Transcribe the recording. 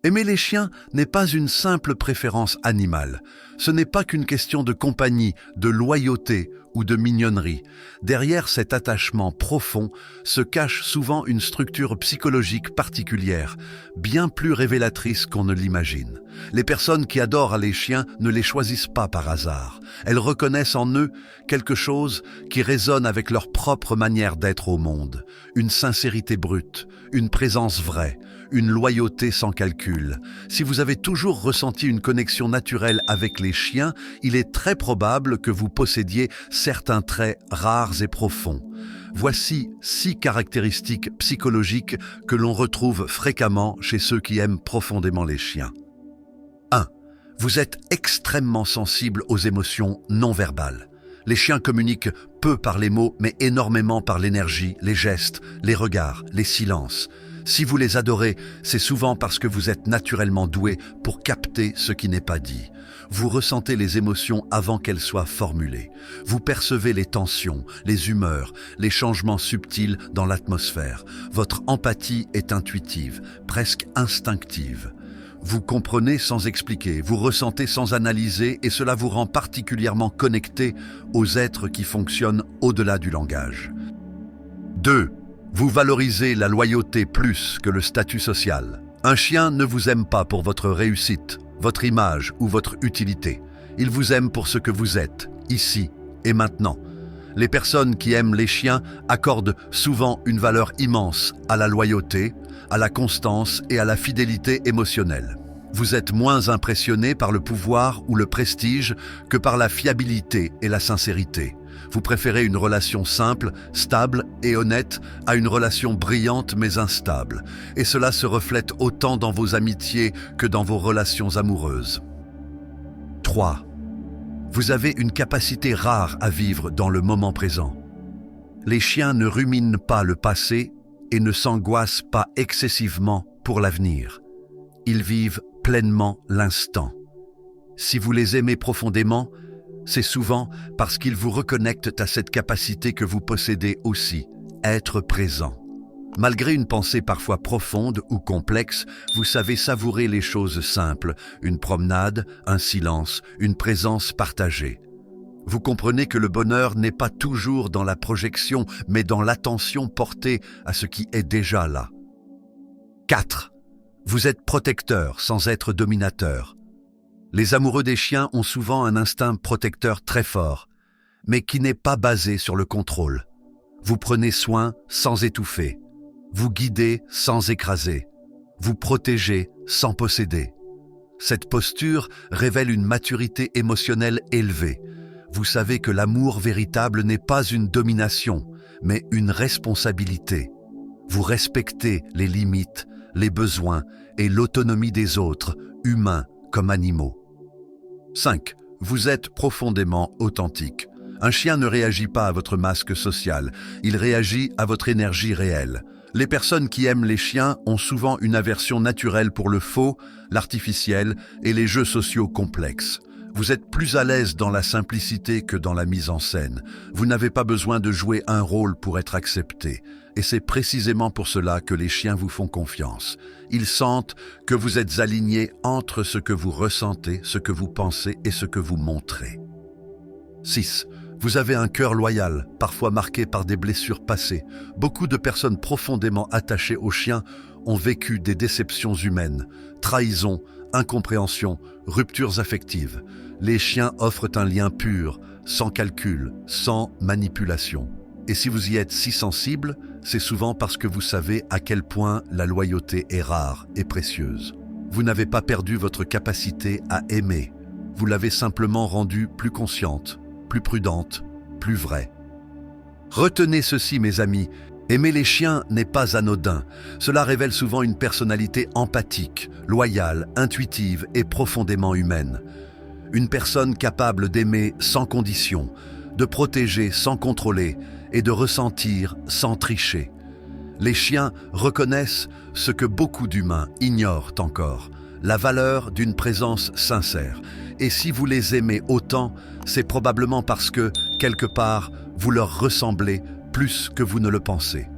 Aimer les chiens n'est pas une simple préférence animale. Ce n'est pas qu'une question de compagnie, de loyauté ou de mignonnerie. Derrière cet attachement profond se cache souvent une structure psychologique particulière, bien plus révélatrice qu'on ne l'imagine. Les personnes qui adorent les chiens ne les choisissent pas par hasard. Elles reconnaissent en eux quelque chose qui résonne avec leur propre manière d'être au monde. Une sincérité brute, une présence vraie, une loyauté sans calcul. Si vous avez toujours ressenti une connexion naturelle avec les chiens, il est très probable que vous possédiez certains traits rares et profonds. Voici 6 caractéristiques psychologiques que l'on retrouve fréquemment chez ceux qui aiment profondément les chiens. 1. Vous êtes extrêmement sensible aux émotions non verbales. Les chiens communiquent peu par les mots, mais énormément par l'énergie, les gestes, les regards, les silences. Si vous les adorez, c'est souvent parce que vous êtes naturellement doué pour capter ce qui n'est pas dit. Vous ressentez les émotions avant qu'elles soient formulées. Vous percevez les tensions, les humeurs, les changements subtils dans l'atmosphère. Votre empathie est intuitive, presque instinctive. Vous comprenez sans expliquer, vous ressentez sans analyser et cela vous rend particulièrement connecté aux êtres qui fonctionnent au-delà du langage. 2. Vous valorisez la loyauté plus que le statut social. Un chien ne vous aime pas pour votre réussite, votre image ou votre utilité. Il vous aime pour ce que vous êtes, ici et maintenant. Les personnes qui aiment les chiens accordent souvent une valeur immense à la loyauté, à la constance et à la fidélité émotionnelle. Vous êtes moins impressionné par le pouvoir ou le prestige que par la fiabilité et la sincérité. Vous préférez une relation simple, stable et honnête à une relation brillante mais instable. Et cela se reflète autant dans vos amitiés que dans vos relations amoureuses. 3. Vous avez une capacité rare à vivre dans le moment présent. Les chiens ne ruminent pas le passé et ne s'angoissent pas excessivement pour l'avenir. Ils vivent pleinement l'instant. Si vous les aimez profondément, c'est souvent parce qu'ils vous reconnectent à cette capacité que vous possédez aussi, être présent. Malgré une pensée parfois profonde ou complexe, vous savez savourer les choses simples, une promenade, un silence, une présence partagée. Vous comprenez que le bonheur n'est pas toujours dans la projection, mais dans l'attention portée à ce qui est déjà là. 4. Vous êtes protecteur sans être dominateur. Les amoureux des chiens ont souvent un instinct protecteur très fort, mais qui n'est pas basé sur le contrôle. Vous prenez soin sans étouffer. Vous guidez sans écraser. Vous protégez sans posséder. Cette posture révèle une maturité émotionnelle élevée. Vous savez que l'amour véritable n'est pas une domination, mais une responsabilité. Vous respectez les limites, les besoins et l'autonomie des autres, humains comme animaux. 5. Vous êtes profondément authentique. Un chien ne réagit pas à votre masque social, il réagit à votre énergie réelle. Les personnes qui aiment les chiens ont souvent une aversion naturelle pour le faux, l'artificiel et les jeux sociaux complexes. Vous êtes plus à l'aise dans la simplicité que dans la mise en scène. Vous n'avez pas besoin de jouer un rôle pour être accepté. Et c'est précisément pour cela que les chiens vous font confiance. Ils sentent que vous êtes aligné entre ce que vous ressentez, ce que vous pensez et ce que vous montrez. 6. Vous avez un cœur loyal, parfois marqué par des blessures passées. Beaucoup de personnes profondément attachées aux chiens ont vécu des déceptions humaines, trahisons, incompréhension, ruptures affectives. Les chiens offrent un lien pur, sans calcul, sans manipulation. Et si vous y êtes si sensible, c'est souvent parce que vous savez à quel point la loyauté est rare et précieuse. Vous n'avez pas perdu votre capacité à aimer. Vous l'avez simplement rendue plus consciente, plus prudente, plus vraie. Retenez ceci, mes amis. Aimer les chiens n'est pas anodin. Cela révèle souvent une personnalité empathique, loyale, intuitive et profondément humaine. Une personne capable d'aimer sans condition, de protéger sans contrôler et de ressentir sans tricher. Les chiens reconnaissent ce que beaucoup d'humains ignorent encore, la valeur d'une présence sincère. Et si vous les aimez autant, c'est probablement parce que, quelque part, vous leur ressemblez plus que vous ne le pensez.